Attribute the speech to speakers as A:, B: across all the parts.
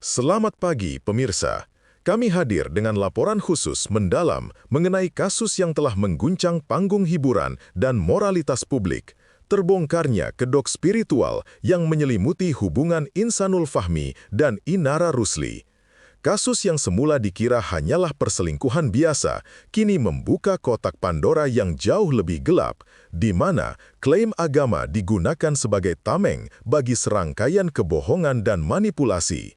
A: Selamat pagi, pemirsa. Kami hadir dengan laporan khusus mendalam mengenai kasus yang telah mengguncang panggung hiburan dan moralitas publik. Terbongkarnya kedok spiritual yang menyelimuti hubungan Insanul Fahmi dan Inara Rusli. Kasus yang semula dikira hanyalah perselingkuhan biasa, kini membuka kotak Pandora yang jauh lebih gelap, di mana klaim agama digunakan sebagai tameng bagi serangkaian kebohongan dan manipulasi.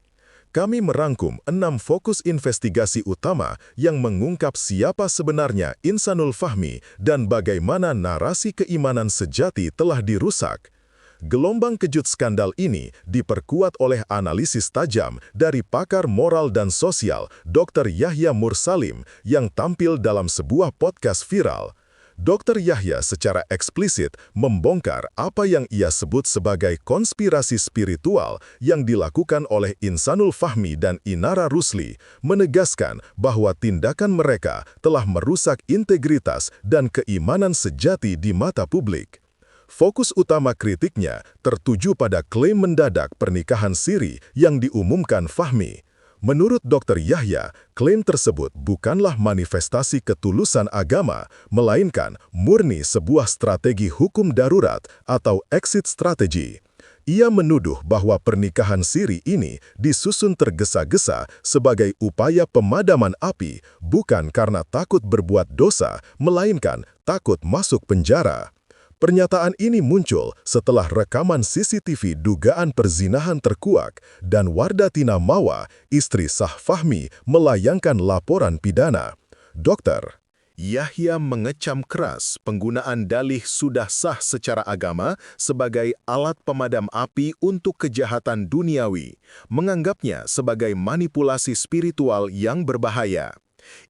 A: Kami merangkum 6 fokus investigasi utama yang mengungkap siapa sebenarnya Insanul Fahmi dan bagaimana narasi keimanan sejati telah dirusak. Gelombang kejut skandal ini diperkuat oleh analisis tajam dari pakar moral dan sosial Dr. Yahya Mursalim yang tampil dalam sebuah podcast viral. Dr. Yahya secara eksplisit membongkar apa yang ia sebut sebagai konspirasi spiritual yang dilakukan oleh Insanul Fahmi dan Inara Rusli, menegaskan bahwa tindakan mereka telah merusak integritas dan keimanan sejati di mata publik. Fokus utama kritiknya tertuju pada klaim mendadak pernikahan siri yang diumumkan Fahmi. Menurut Dr. Yahya, klaim tersebut bukanlah manifestasi ketulusan agama, melainkan murni sebuah strategi hukum darurat atau exit strategy. Ia menuduh bahwa pernikahan siri ini disusun tergesa-gesa sebagai upaya pemadaman api, bukan karena takut berbuat dosa, melainkan takut masuk penjara. Pernyataan ini muncul setelah rekaman CCTV dugaan perzinahan terkuak dan Wardatina Mawa, istri sah Fahmi, melayangkan laporan pidana. Dr. Yahya mengecam keras penggunaan dalih sudah sah secara agama sebagai alat pemadam api untuk kejahatan duniawi, menganggapnya sebagai manipulasi spiritual yang berbahaya.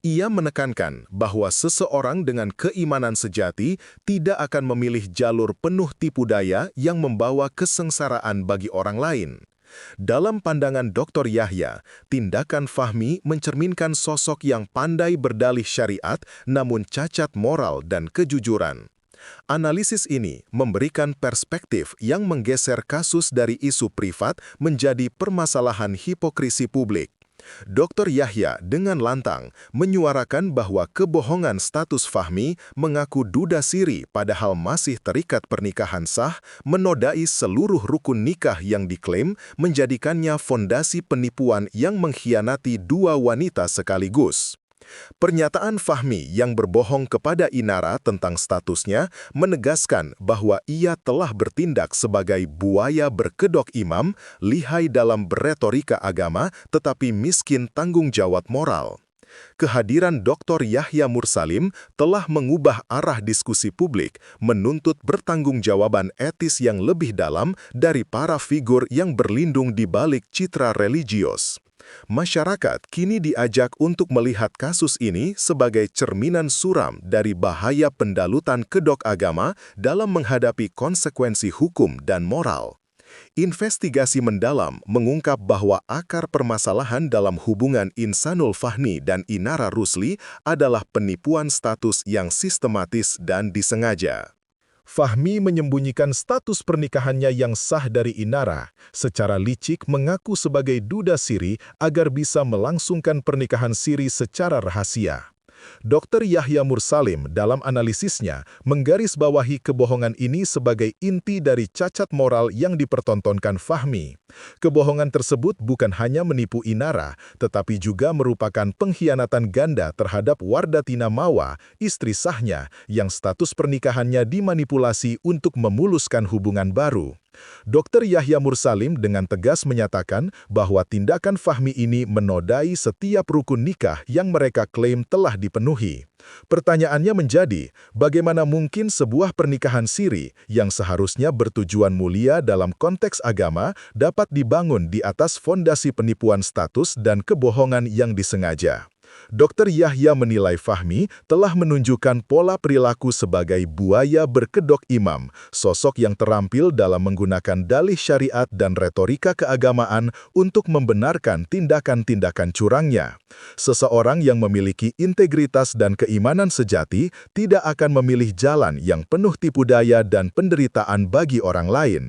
A: Ia menekankan bahwa seseorang dengan keimanan sejati tidak akan memilih jalur penuh tipu daya yang membawa kesengsaraan bagi orang lain. Dalam pandangan Dr. Yahya, tindakan Fahmi mencerminkan sosok yang pandai berdalih syariat namun cacat moral dan kejujuran. Analisis ini memberikan perspektif yang menggeser kasus dari isu privat menjadi permasalahan hipokrisi publik. Dr. Yahya dengan lantang menyuarakan bahwa kebohongan status Fahmi mengaku duda siri padahal masih terikat pernikahan sah, menodai seluruh rukun nikah yang diklaim menjadikannya fondasi penipuan yang mengkhianati dua wanita sekaligus. Pernyataan Fahmi yang berbohong kepada Inara tentang statusnya menegaskan bahwa ia telah bertindak sebagai buaya berkedok imam, lihai dalam beretorika agama tetapi miskin tanggung jawab moral. Kehadiran Dr. Yahya Mursalim telah mengubah arah diskusi publik, menuntut bertanggungjawaban etis yang lebih dalam dari para figur yang berlindung di balik citra religius. Masyarakat kini diajak untuk melihat kasus ini sebagai cerminan suram dari bahaya pendalutan kedok agama dalam menghadapi konsekuensi hukum dan moral. Investigasi mendalam mengungkap bahwa akar permasalahan dalam hubungan Insanul Fahmi dan Inara Rusli adalah penipuan status yang sistematis dan disengaja. Fahmi menyembunyikan status pernikahannya yang sah dari Inara, secara licik mengaku sebagai duda siri agar bisa melangsungkan pernikahan siri secara rahasia. Dr. Yahya Mursalim dalam analisisnya menggarisbawahi kebohongan ini sebagai inti dari cacat moral yang dipertontonkan Fahmi. Kebohongan tersebut bukan hanya menipu Inara, tetapi juga merupakan pengkhianatan ganda terhadap Wardatina Mawa, istri sahnya, yang status pernikahannya dimanipulasi untuk memuluskan hubungan baru. Dr. Yahya Mursalim dengan tegas menyatakan bahwa tindakan Fahmi ini menodai setiap rukun nikah yang mereka klaim telah dipenuhi. Pertanyaannya menjadi, bagaimana mungkin sebuah pernikahan siri yang seharusnya bertujuan mulia dalam konteks agama dapat dibangun di atas fondasi penipuan status dan kebohongan yang disengaja? Dr. Yahya menilai Fahmi telah menunjukkan pola perilaku sebagai buaya berkedok imam, sosok yang terampil dalam menggunakan dalih syariat dan retorika keagamaan untuk membenarkan tindakan-tindakan curangnya. Seseorang yang memiliki integritas dan keimanan sejati tidak akan memilih jalan yang penuh tipu daya dan penderitaan bagi orang lain.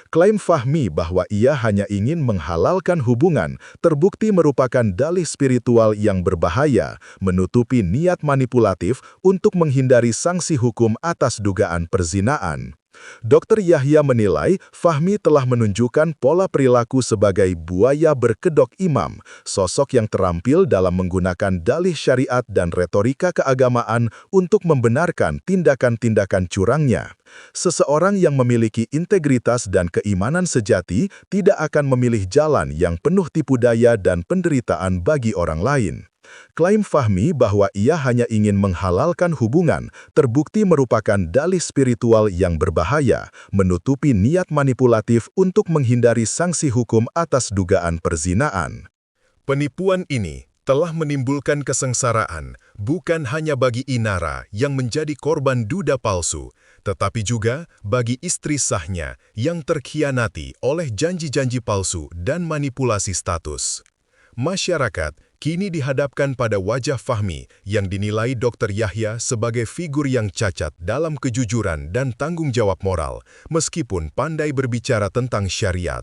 A: Klaim Fahmi bahwa ia hanya ingin menghalalkan hubungan terbukti merupakan dalih spiritual yang berbahaya, menutupi niat manipulatif untuk menghindari sanksi hukum atas dugaan perzinaan. Dr. Yahya menilai Fahmi telah menunjukkan pola perilaku sebagai buaya berkedok imam, sosok yang terampil dalam menggunakan dalih syariat dan retorika keagamaan untuk membenarkan tindakan-tindakan curangnya. Seseorang yang memiliki integritas dan keimanan sejati tidak akan memilih jalan yang penuh tipu daya dan penderitaan bagi orang lain. Klaim Fahmi bahwa ia hanya ingin menghalalkan hubungan terbukti merupakan dalih spiritual yang berbahaya, menutupi niat manipulatif untuk menghindari sanksi hukum atas dugaan perzinaan. Penipuan ini telah menimbulkan kesengsaraan bukan hanya bagi Inara yang menjadi korban duda palsu, tetapi juga bagi istri sahnya yang terkhianati oleh janji-janji palsu dan manipulasi status. Masyarakat kini dihadapkan pada wajah Fahmi yang dinilai Dr. Yahya sebagai figur yang cacat dalam kejujuran dan tanggung jawab moral, meskipun pandai berbicara tentang syariat.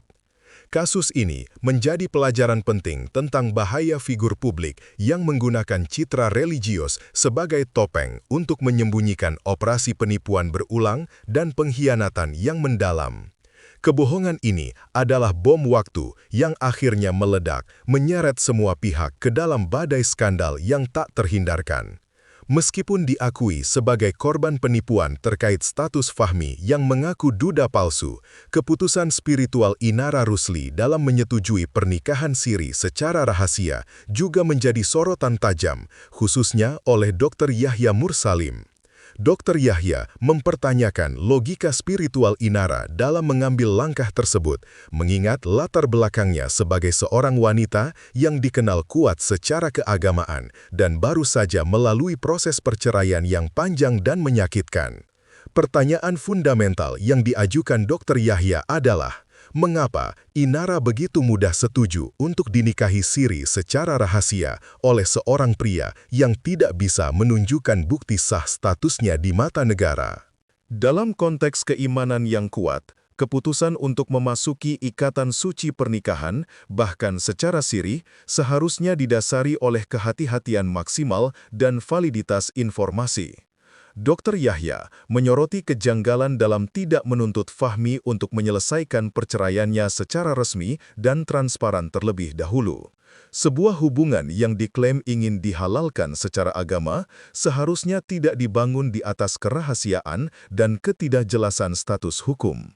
A: Kasus ini menjadi pelajaran penting tentang bahaya figur publik yang menggunakan citra religius sebagai topeng untuk menyembunyikan operasi penipuan berulang dan pengkhianatan yang mendalam. Kebohongan ini adalah bom waktu yang akhirnya meledak, menyeret semua pihak ke dalam badai skandal yang tak terhindarkan. Meskipun diakui sebagai korban penipuan terkait status Fahmi yang mengaku duda palsu, keputusan spiritual Inara Rusli dalam menyetujui pernikahan siri secara rahasia juga menjadi sorotan tajam, khususnya oleh Dr. Yahya Mursalim. Dr. Yahya mempertanyakan logika spiritual Inara dalam mengambil langkah tersebut, mengingat latar belakangnya sebagai seorang wanita yang dikenal kuat secara keagamaan dan baru saja melalui proses perceraian yang panjang dan menyakitkan. Pertanyaan fundamental yang diajukan Dr. Yahya adalah, mengapa Inara begitu mudah setuju untuk dinikahi siri secara rahasia oleh seorang pria yang tidak bisa menunjukkan bukti sah statusnya di mata negara? Dalam konteks keimanan yang kuat, keputusan untuk memasuki ikatan suci pernikahan, bahkan secara sirih, seharusnya didasari oleh kehati-hatian maksimal dan validitas informasi. Dr. Yahya menyoroti kejanggalan dalam tidak menuntut Fahmi untuk menyelesaikan perceraiannya secara resmi dan transparan terlebih dahulu. Sebuah hubungan yang diklaim ingin dihalalkan secara agama seharusnya tidak dibangun di atas kerahasiaan dan ketidakjelasan status hukum.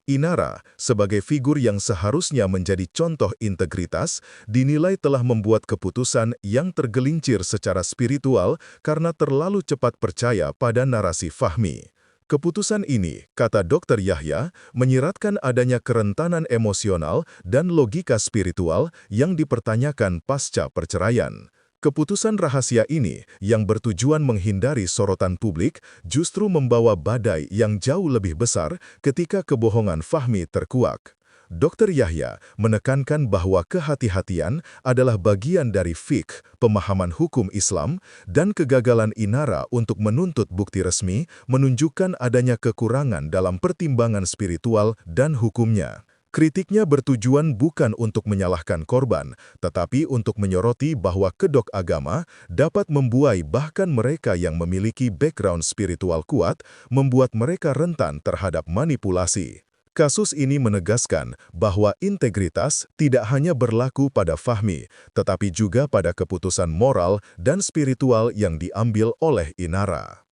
A: Inara, sebagai figur yang seharusnya menjadi contoh integritas, dinilai telah membuat keputusan yang tergelincir secara spiritual karena terlalu cepat percaya pada narasi Fahmi. Keputusan ini, kata Dr. Yahya, menyiratkan adanya kerentanan emosional dan logika spiritual yang dipertanyakan pasca perceraian. Keputusan rahasia ini, yang bertujuan menghindari sorotan publik, justru membawa badai yang jauh lebih besar ketika kebohongan Fahmi terkuak. Dr. Yahya menekankan bahwa kehati-hatian adalah bagian dari fiqh, pemahaman hukum Islam, dan kegagalan Inara untuk menuntut bukti resmi menunjukkan adanya kekurangan dalam pertimbangan spiritual dan hukumnya. Kritiknya bertujuan bukan untuk menyalahkan korban, tetapi untuk menyoroti bahwa kedok agama dapat membuai bahkan mereka yang memiliki background spiritual kuat, membuat mereka rentan terhadap manipulasi. Kasus ini menegaskan bahwa integritas tidak hanya berlaku pada Fahmi, tetapi juga pada keputusan moral dan spiritual yang diambil oleh Inara.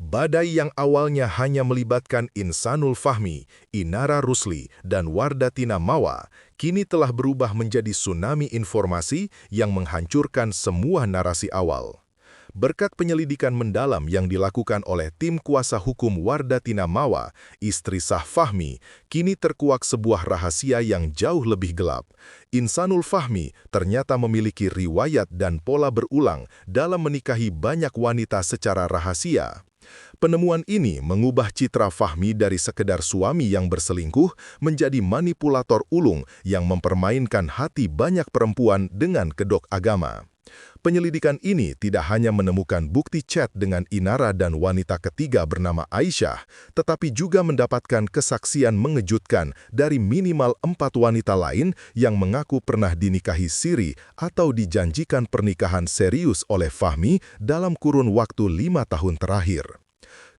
A: Badai yang awalnya hanya melibatkan Insanul Fahmi, Inara Rusli, dan Wardatina Mawa, kini telah berubah menjadi tsunami informasi yang menghancurkan semua narasi awal. Berkat penyelidikan mendalam yang dilakukan oleh tim kuasa hukum Wardatina Mawa, istri sah Fahmi, kini terkuak sebuah rahasia yang jauh lebih gelap. Insanul Fahmi ternyata memiliki riwayat dan pola berulang dalam menikahi banyak wanita secara rahasia. Penemuan ini mengubah citra Fahmi dari sekedar suami yang berselingkuh menjadi manipulator ulung yang mempermainkan hati banyak perempuan dengan kedok agama. Penyelidikan ini tidak hanya menemukan bukti chat dengan Inara dan wanita ketiga bernama Aisyah, tetapi juga mendapatkan kesaksian mengejutkan dari minimal 4 wanita lain yang mengaku pernah dinikahi siri atau dijanjikan pernikahan serius oleh Fahmi dalam kurun waktu 5 tahun terakhir.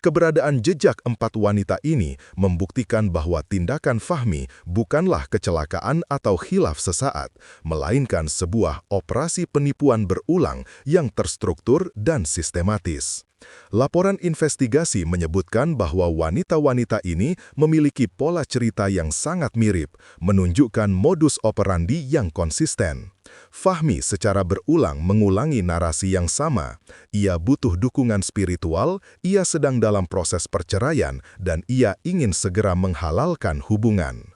A: Keberadaan jejak 4 wanita ini membuktikan bahwa tindakan Fahmi bukanlah kecelakaan atau khilaf sesaat, melainkan sebuah operasi penipuan berulang yang terstruktur dan sistematis. Laporan investigasi menyebutkan bahwa wanita-wanita ini memiliki pola cerita yang sangat mirip, menunjukkan modus operandi yang konsisten. Fahmi secara berulang mengulangi narasi yang sama. Ia butuh dukungan spiritual, ia sedang dalam proses perceraian, dan ia ingin segera menghalalkan hubungan.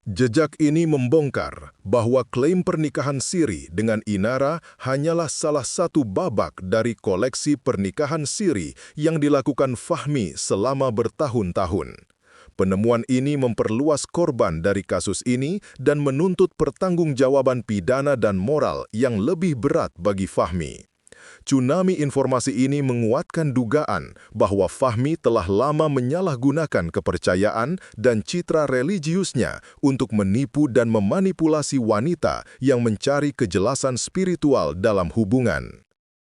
A: Jejak ini membongkar bahwa klaim pernikahan siri dengan Inara hanyalah salah satu babak dari koleksi pernikahan siri yang dilakukan Fahmi selama bertahun-tahun. Penemuan ini memperluas korban dari kasus ini dan menuntut pertanggungjawaban pidana dan moral yang lebih berat bagi Fahmi. Tsunami informasi ini menguatkan dugaan bahwa Fahmi telah lama menyalahgunakan kepercayaan dan citra religiusnya untuk menipu dan memanipulasi wanita yang mencari kejelasan spiritual dalam hubungan.